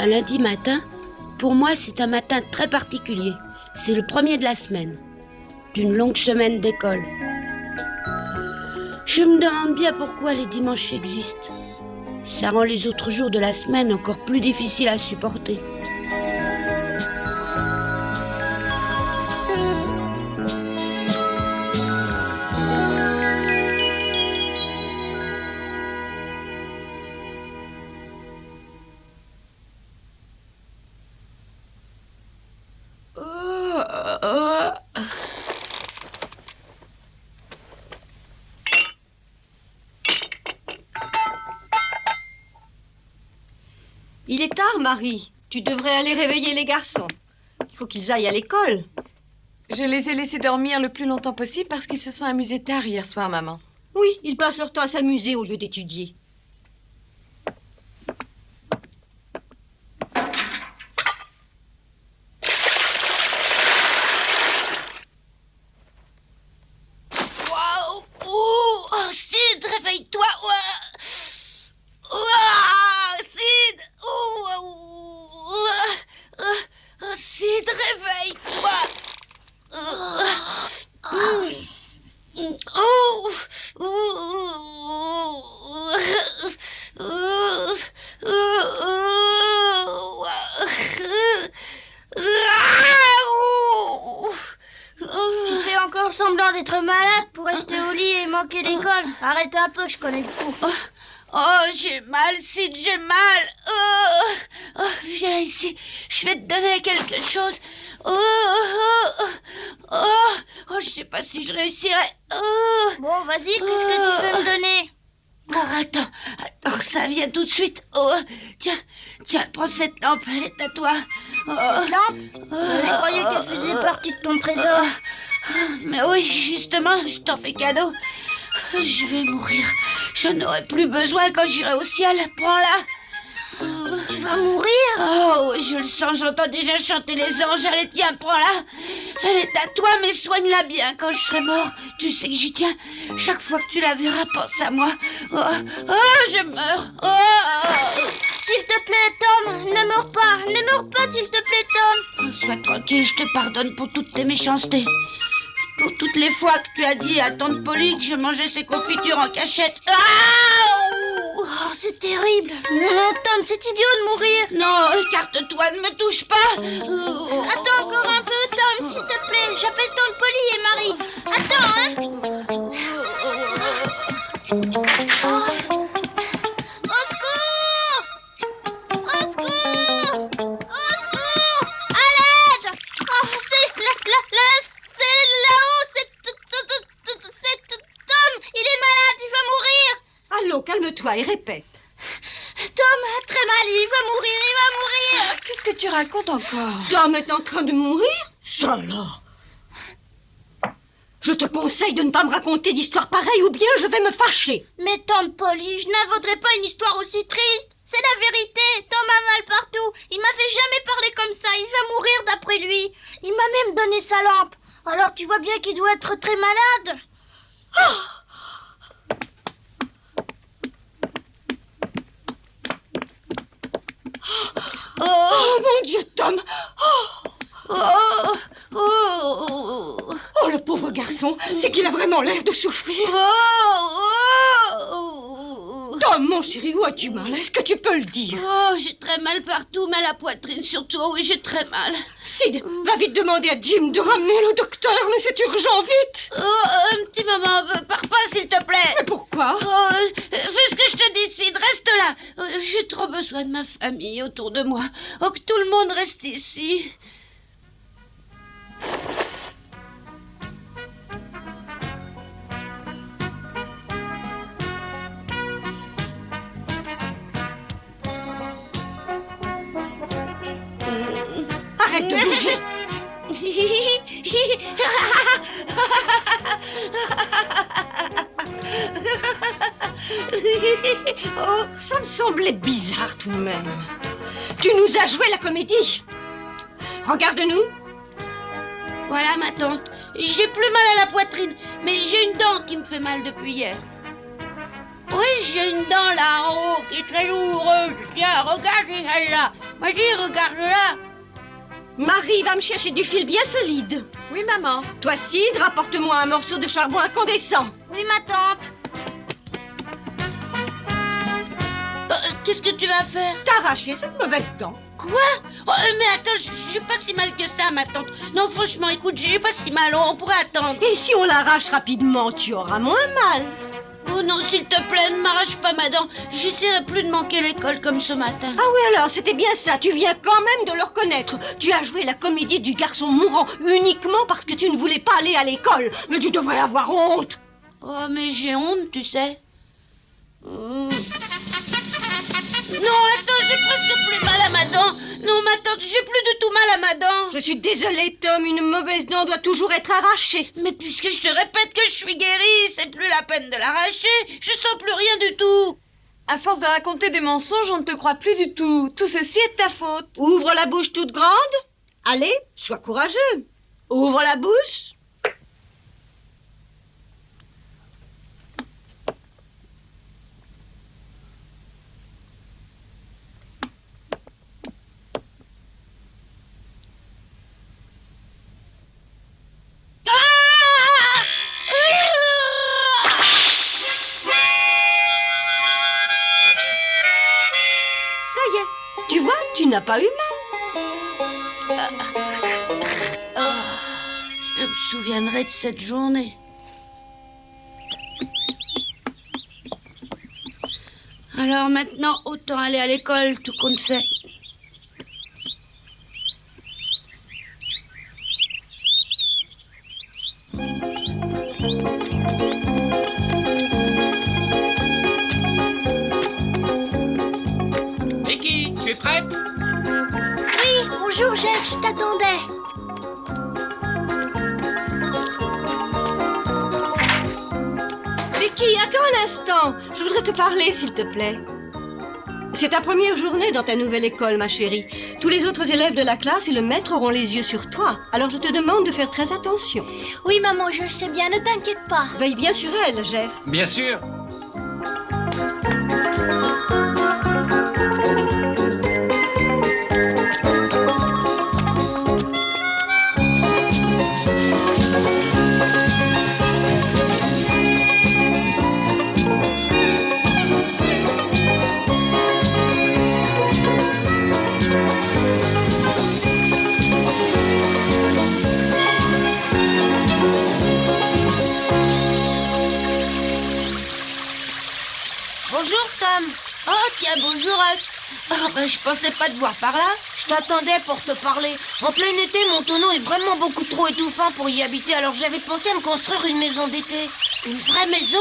Un lundi matin, pour moi, c'est un matin très particulier. C'est le premier de la semaine, d'une longue semaine d'école. Je me demande bien pourquoi les dimanches existent. Ça rend les autres jours de la semaine encore plus difficiles à supporter. Il est tard, Marie. Tu devrais aller réveiller les garçons. Il faut qu'ils aillent à l'école. Je les ai laissés dormir le plus longtemps possible parce qu'ils se sont amusés tard hier soir, maman. Oui, ils passent leur temps à s'amuser au lieu d'étudier. Sid, réveille-toi. Sid. Sid, réveille-toi. Tu fais encore semblant d'être malade pour rester au lit et manquer l'école. Arrête un peu, je connais le coup. J'ai mal, Sid, j'ai mal. Viens ici, je vais te donner quelque chose. Je sais pas si je réussirai. Bon, vas-y, qu'est-ce que tu veux me donner? Attends, ça vient tout de suite. Tiens, prends cette lampe, elle est à toi. Cette lampe? Je croyais qu'elle faisait partie de ton trésor. Mais oui, justement, je t'en fais cadeau. Je vais mourir. Je n'aurai plus besoin quand j'irai au ciel. Prends-la. Tu vas mourir? Oh, oui, je le sens, j'entends déjà chanter les anges. Allez, tiens, prends-la. Elle est à toi, mais soigne-la bien quand je serai mort. Tu sais que j'y tiens. Chaque fois que tu la verras, pense à moi. Je meurs. S'il te plaît, Tom, ne meurs pas, s'il te plaît, Tom. Sois tranquille, je te pardonne pour toutes tes méchancetés. Pour toutes les fois que tu as dit à tante Polly que je mangeais ses confitures en cachette. Oh, c'est terrible. Non, Tom, c'est idiot de mourir. Non, écarte-toi, ne me touche pas. Attends encore un peu, Tom, s'il te plaît. J'appelle tante Polly et Marie. Attends, hein. Au secours! Au secours! Au secours! À l'aide! C'est là-haut, c'est Tom, il est malade, il va mourir. Allons, calme-toi et répète. Tom a très mal, il va mourir. Qu'est-ce que tu racontes encore? Tom est en train de mourir? Ça là. Je te conseille de ne pas me raconter d'histoires pareilles ou bien je vais me fâcher. Mais tante Polly, je n'inventerai pas une histoire aussi triste. C'est la vérité, Tom a mal partout. Il m'avait jamais parlé comme ça, il va mourir d'après lui. Il m'a même donné sa lampe. Alors tu vois bien qu'il doit être très malade. Oh mon Dieu, Tom! Oh, le pauvre garçon, c'est qu'il a vraiment l'air de souffrir. Tom, mon chéri, où as-tu mal? Est-ce que tu peux le dire? J'ai très mal partout, mais à la poitrine surtout. Oui, j'ai très mal. Sid, va vite demander à Jim de ramener le docteur, mais c'est urgent, vite! Un petit moment, pars pas s'il te plaît. Mais pourquoi? Fais ce que je te décide, reste là. J'ai trop besoin de ma famille autour de moi. Que tout le monde reste ici. Arrête de bouger! Oh, ça me semblait bizarre tout de même. Tu nous as joué la comédie. Regarde-nous. Voilà ma tante. J'ai plus mal à la poitrine, mais j'ai une dent qui me fait mal depuis hier. Oui, j'ai une dent là en haut qui est très douloureuse. Tiens, regarde celle-là. Vas-y, regarde-la. Marie va me chercher du fil bien solide. Oui, maman. Toi, Cidre, apporte-moi un morceau de charbon incandescent. Oui, ma tante. Qu'est-ce que tu vas faire? T'arracher cette mauvaise dent. Quoi? Oh, mais attends, j'ai pas si mal que ça, ma tante. Non, franchement, écoute, j'ai pas si mal, on pourrait attendre. Et si on l'arrache rapidement, tu auras moins mal. Oh non, s'il te plaît, ne m'arrache pas ma dent. J'essaierai plus de manquer l'école comme ce matin. Ah oui, alors, c'était bien ça. Tu viens quand même de le reconnaître. Tu as joué la comédie du garçon mourant uniquement parce que tu ne voulais pas aller à l'école. Mais tu devrais avoir honte. Oh, mais j'ai honte, tu sais. Non, attends, j'ai presque plus mal à ma dent. Non, ma tante, j'ai plus du tout mal à ma dent. Je suis désolée, Tom, une mauvaise dent doit toujours être arrachée. Mais puisque je te répète que je suis guérie, c'est plus la peine de l'arracher. Je sens plus rien du tout. À force de raconter des mensonges, on ne te croit plus du tout. Tout ceci est de ta faute. Ouvre la bouche toute grande. Allez, sois courageux. Ouvre la bouche. Tu vois, tu n'as pas eu mal. Je me souviendrai de cette journée. Alors maintenant, autant aller à l'école, tout compte fait. Vicky, tu es prête? Oui, bonjour, Jeff, je t'attendais. Vicky, attends un instant. Je voudrais te parler, s'il te plaît. C'est ta première journée dans ta nouvelle école, ma chérie. Tous les autres élèves de la classe et le maître auront les yeux sur toi. Alors je te demande de faire très attention. Oui, maman, je le sais bien, ne t'inquiète pas. Veille bien sur elle, Jeff. Bien sûr. Bonjour, Tom. Oh, tiens, bonjour, Huck. Oh, ben, je pensais pas te voir par là. Je t'attendais pour te parler. En plein été, mon tonneau est vraiment beaucoup trop étouffant pour y habiter, alors j'avais pensé à me construire une maison d'été. Une vraie maison?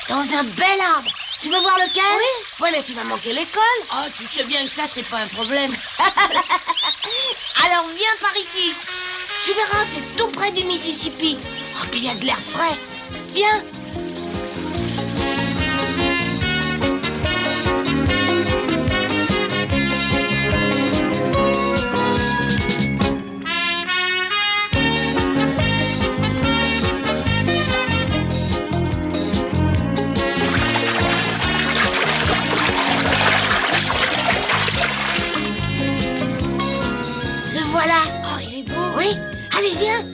Dans un bel arbre. Tu veux voir lequel? Oui. Ouais, mais tu vas manquer l'école. Oh, tu sais bien que ça, c'est pas un problème. Alors viens par ici. Tu verras, c'est tout près du Mississippi. Oh, puis il y a de l'air frais. Viens. Le voilà. Oh, il est beau. Oui, allez, viens.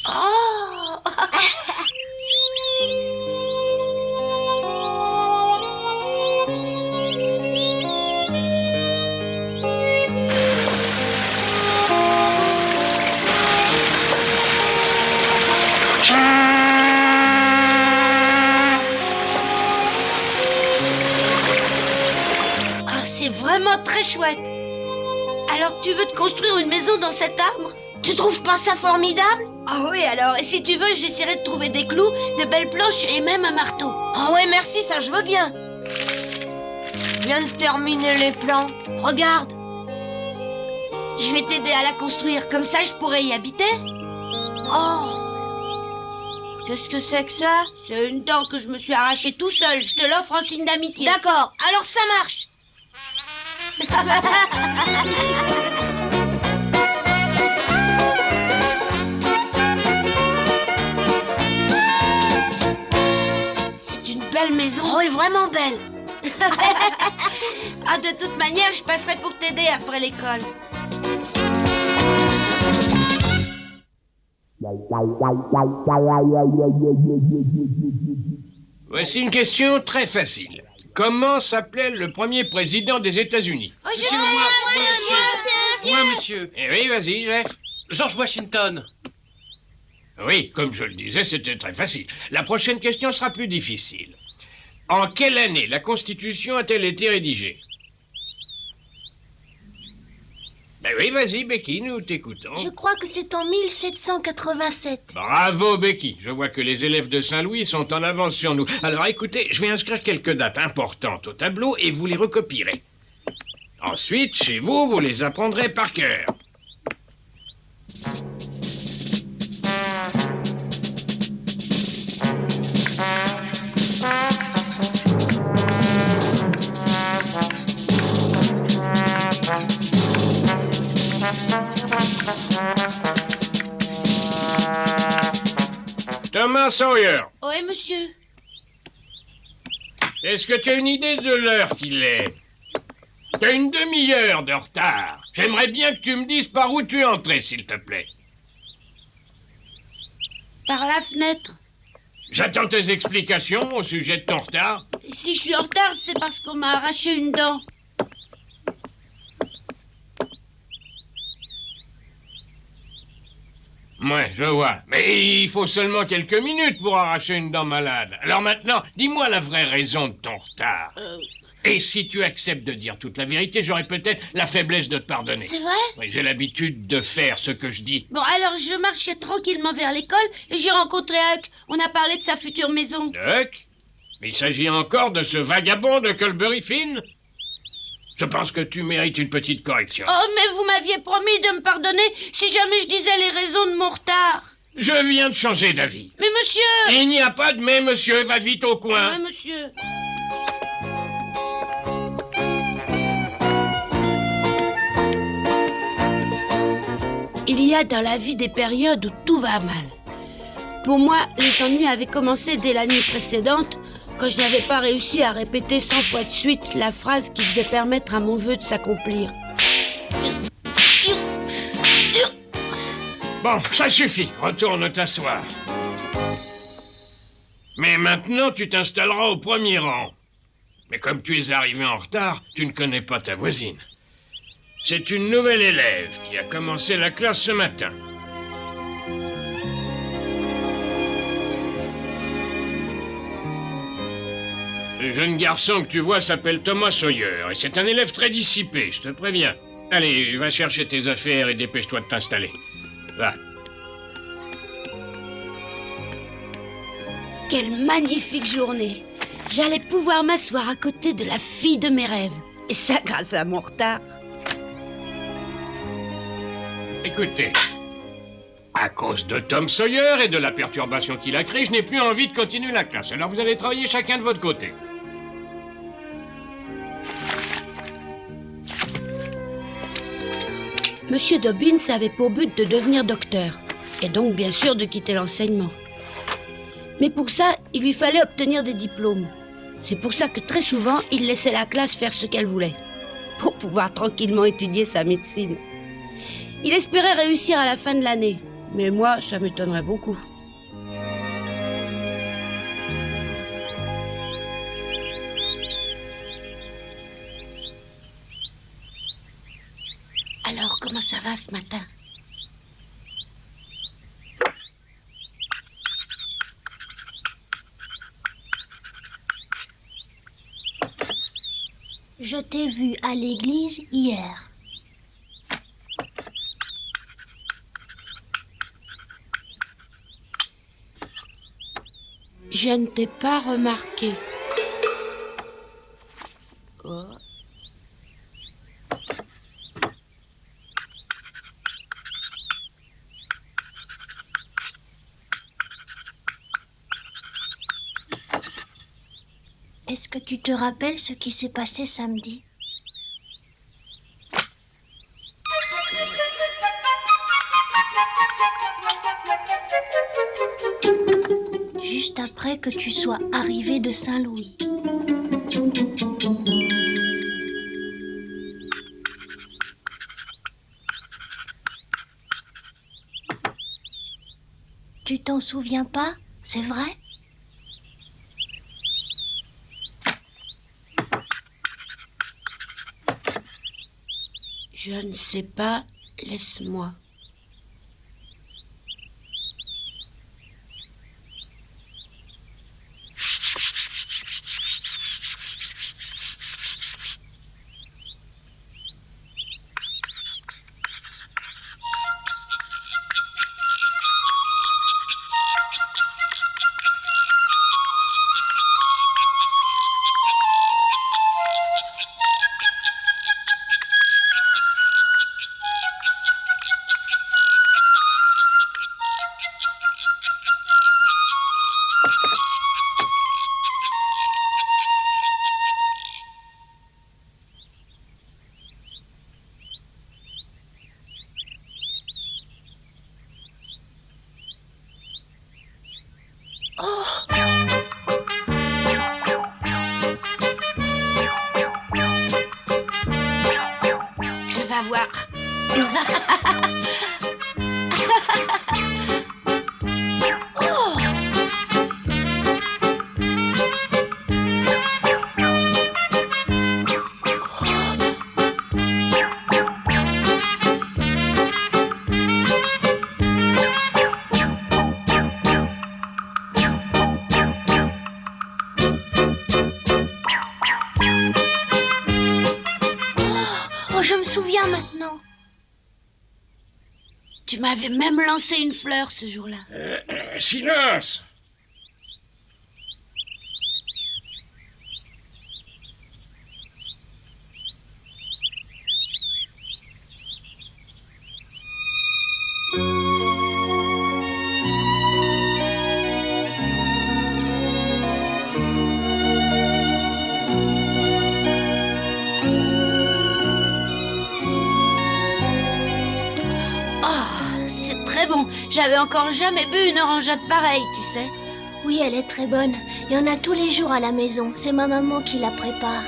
Oh. Ah, c'est vraiment très chouette. Alors, tu veux te construire une maison dans cet arbre? Tu trouves pas ça formidable? Ah oui, alors, et si tu veux, j'essaierai de trouver des clous, de belles planches et même un marteau. Oh ouais, merci, ça je veux bien. Je viens de terminer les plans. Regarde. Je vais t'aider à la construire, comme ça je pourrai y habiter. Oh, Qu'est-ce que c'est que ça? C'est une dent que je me suis arrachée tout seul. Je te l'offre en signe d'amitié. D'accord, alors ça marche. C'est une belle maison. Oh, elle est vraiment belle. Ah, de toute manière, je passerai pour t'aider après l'école. Voici une question très facile. Comment s'appelait le premier président des États-Unis? Oh, je sais, Moi, monsieur. Eh oui, vas-y, Jeff. George Washington. Oui, comme je le disais, c'était très facile. La prochaine question sera plus difficile. En quelle année la Constitution a-t-elle été rédigée? Ben oui, vas-y, Becky, nous t'écoutons. Je crois que c'est en 1787. Bravo, Becky. Je vois que les élèves de Saint-Louis sont en avance sur nous. Alors écoutez, je vais inscrire quelques dates importantes au tableau et vous les recopierez. Ensuite, chez vous, vous les apprendrez par cœur. Thomas Sawyer, Oui, monsieur. est-ce que tu as une idée de l'heure qu'il est? T'as une demi-heure de retard. J'aimerais bien que tu me dises par où tu es entré, s'il te plaît. Par la fenêtre. J'attends tes explications au sujet de ton retard. Si je suis en retard, c'est parce qu'on m'a arraché une dent. Ouais, je vois. Mais il faut seulement quelques minutes pour arracher une dent malade. Alors maintenant, dis-moi la vraie raison de ton retard. Et si tu acceptes de dire toute la vérité, j'aurai peut-être la faiblesse de te pardonner. C'est vrai? Oui, j'ai l'habitude de faire ce que je dis. Bon, alors je marchais tranquillement vers l'école et j'ai rencontré Huck. On a parlé de sa future maison. Huck? Il s'agit encore de ce vagabond de Culberry Finn? Je pense que tu mérites une petite correction. Oh, mais vous m'aviez promis de me pardonner si jamais je disais les raisons de mon retard. Je viens de changer d'avis. Mais monsieur... Il n'y a pas de mais, monsieur, va vite au coin. Ouais, monsieur. Il y a dans la vie des périodes où tout va mal. Pour moi, les ennuis avaient commencé dès la nuit précédente, quand je n'avais pas réussi à répéter 100 fois de suite la phrase qui devait permettre à mon vœu de s'accomplir. Bon, ça suffit. Retourne t'asseoir. Mais maintenant, tu t'installeras au premier rang. Mais comme tu es arrivé en retard, tu ne connais pas ta voisine. C'est une nouvelle élève qui a commencé la classe ce matin. Le jeune garçon que tu vois s'appelle Thomas Sawyer et c'est un élève très dissipé, je te préviens. Allez, va chercher tes affaires et dépêche-toi de t'installer. Va. Quelle magnifique journée! J'allais pouvoir m'asseoir à côté de la fille de mes rêves. Et ça grâce à mon retard. Écoutez, à cause de Tom Sawyer et de la perturbation qu'il a créée, je n'ai plus envie de continuer la classe. Alors vous allez travailler chacun de votre côté. Monsieur Dobbins avait pour but de devenir docteur, et donc bien sûr de quitter l'enseignement. Mais pour ça, il lui fallait obtenir des diplômes. C'est pour ça que très souvent, il laissait la classe faire ce qu'elle voulait, pour pouvoir tranquillement étudier sa médecine. Il espérait réussir à la fin de l'année, mais moi, ça m'étonnerait beaucoup. Alors, comment ça va ce matin? Je t'ai vu à l'église hier. Je ne t'ai pas remarqué. Oh. Est-ce que tu te rappelles ce qui s'est passé samedi? Juste après que tu sois arrivé de Saint-Louis. Tu t'en souviens pas, c'est vrai? Je ne sais pas, laisse-moi. Elle va voir. Oh, je me souviens maintenant. Tu m'avais même lancé une fleur ce jour-là. Silence! C'est très bon. J'avais encore jamais bu une orangeade pareille, tu sais. Oui, elle est très bonne. Il y en a tous les jours à la maison. C'est ma maman qui la prépare.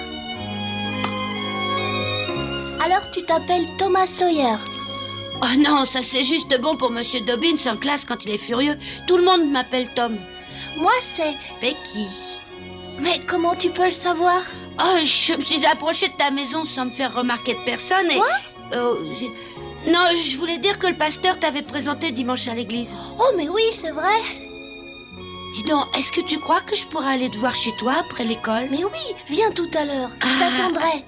Alors tu t'appelles Thomas Sawyer. Oh non, ça c'est juste bon pour Monsieur Dobbins en classe quand il est furieux. Tout le monde m'appelle Tom. Moi, c'est... Becky. Mais comment tu peux le savoir? Oh, je me suis approchée de ta maison sans me faire remarquer de personne et... Quoi? Non, je voulais dire que le pasteur t'avait présenté dimanche à l'église. Oh, mais oui, c'est vrai. Dis donc, est-ce que tu crois que je pourrais aller te voir chez toi après l'école? Mais oui, viens tout à l'heure. Je Ah. t'attendrai.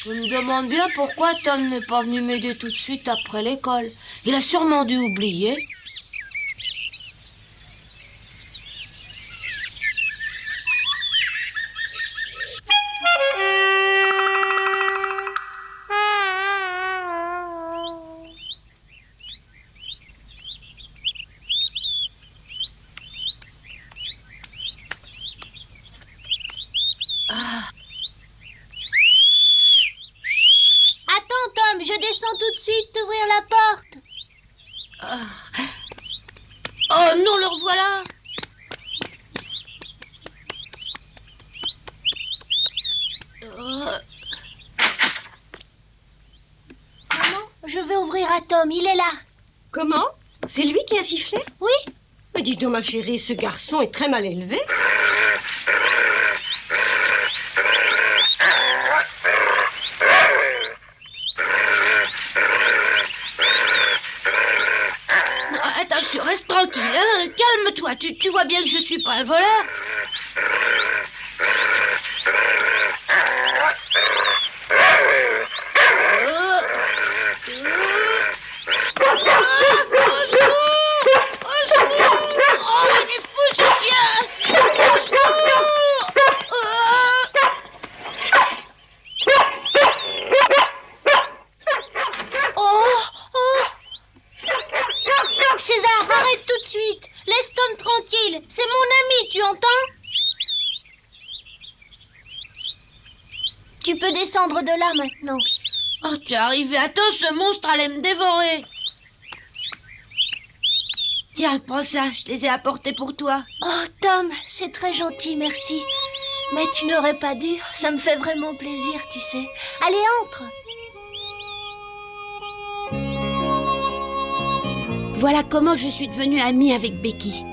Je me demande bien pourquoi Tom n'est pas venu m'aider tout de suite après l'école. Il a sûrement dû oublier. Attends, Tom, je descends tout de suite t'ouvrir la porte. Oh non, le revoilà. Maman, je vais ouvrir à Tom, il est là. Comment? C'est lui qui a sifflé? Oui. Mais dis donc, ma chérie, ce garçon est très mal élevé. Attention, reste tranquille, hein. Calme-toi, tu vois bien que je suis pas un voleur. Oh, il est fou ce chien! Au secours! César, arrête tout de suite. Laisse Tom tranquille. C'est mon ami, tu entends? Tu peux descendre de là maintenant. Oh, tu es arrivé à temps, ce monstre allait me dévorer. Tiens, prends ça, je les ai apportés pour toi. Oh, Tom, c'est très gentil, merci. Mais tu n'aurais pas dû. Ça me fait vraiment plaisir, tu sais. Allez, entre. Voilà comment je suis devenue amie avec Becky.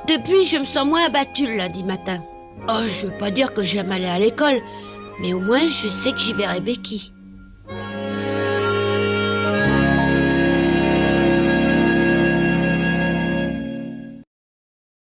Depuis, je me sens moins abattue le lundi matin. Oh, je veux pas dire que j'aime aller à l'école, mais au moins, je sais que j'y verrai Becky.